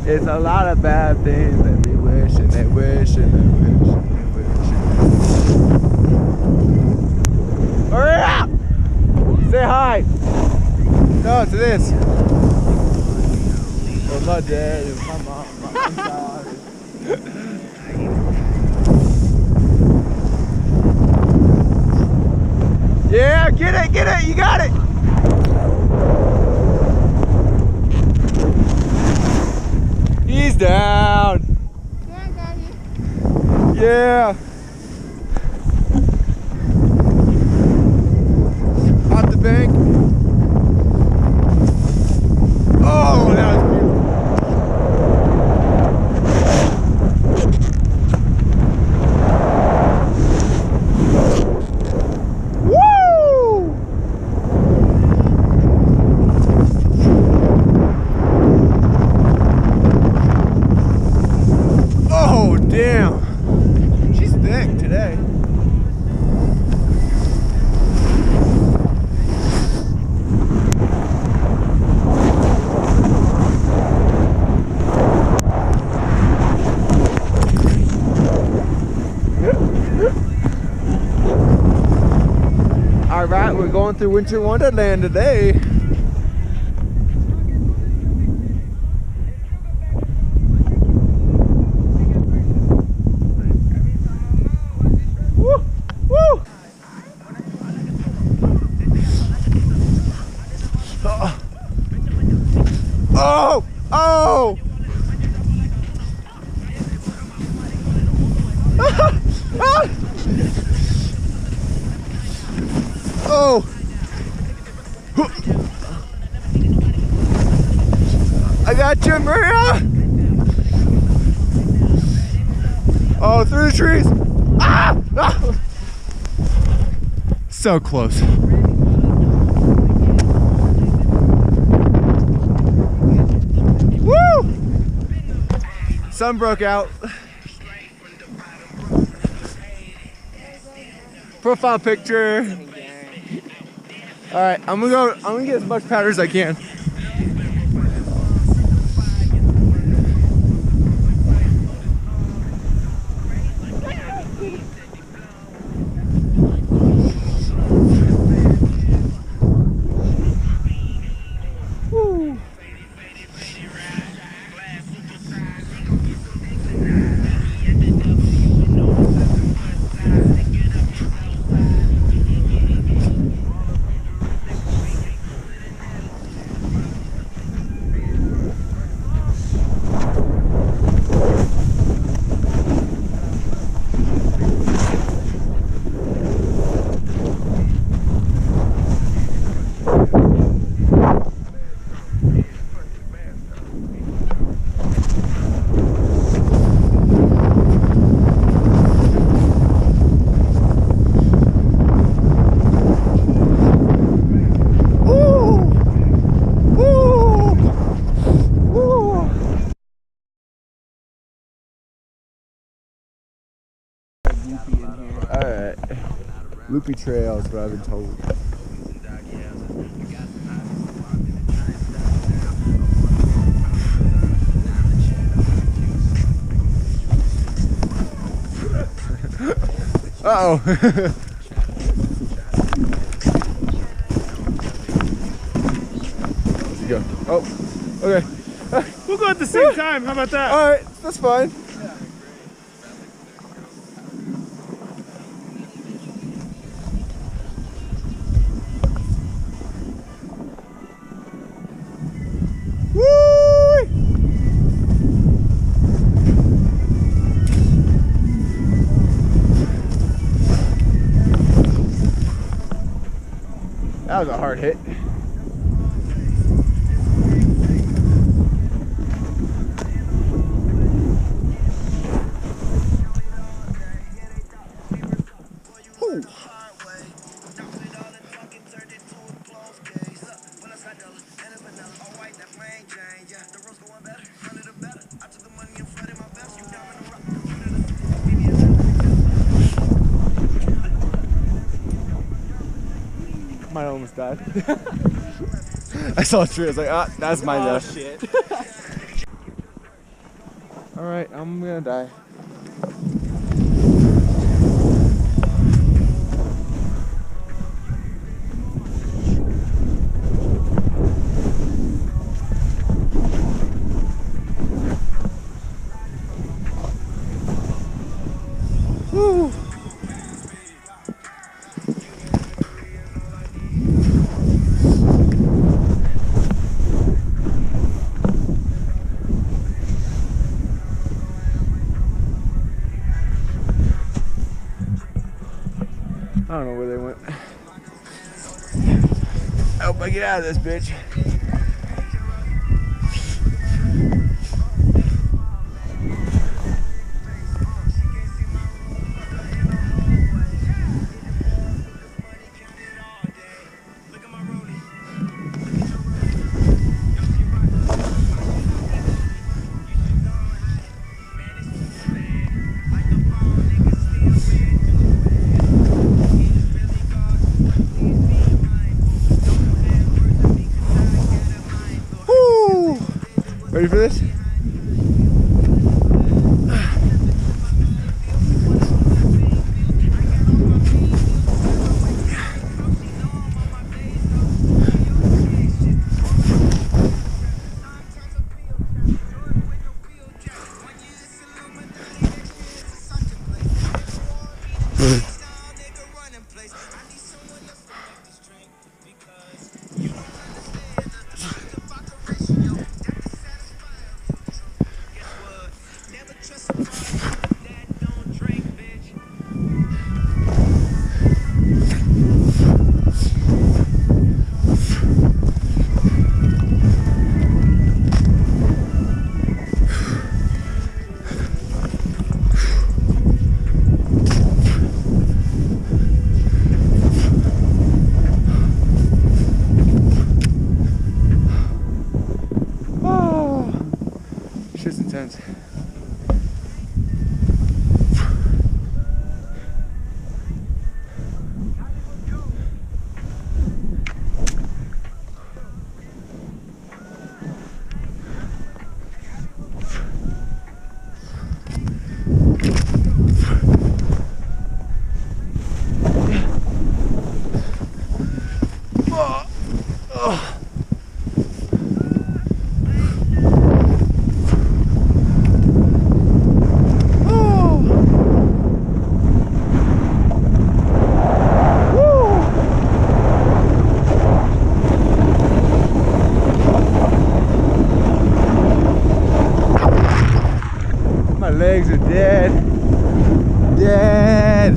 It's a lot of bad things that they wish and they wish and they wish and they wish. Hurry up! Say hi! No, to this. Oh, my dad, my mom, I'm sorry. Yeah, get it, you got it! He's down. Yeah, Daddy. Yeah. Off the bank. Oh, that was beautiful. Alright, we're going through Winter Wonderland today. Woo! Woo! Oh! Oh! Oh! I got you, Maria! Oh, through the trees! Ah! Ah! So close. Woo! Sun broke out. Profile picture. All right, I'm gonna get as much powder as I can. Woo. Alright. Loopy trails, what I've been told. Uh-oh. Let's go. Oh, okay. We'll go at the same time. How about that? Alright, that's fine. That was a hard hit. Ooh. Mine almost died. I saw a tree, I was like, ah, that's my death. Shit. Alright, I'm gonna die. Woo! I don't know where they went. I hope I get out of this bitch. Ready for this? Shit's intense. My legs are dead. Dead.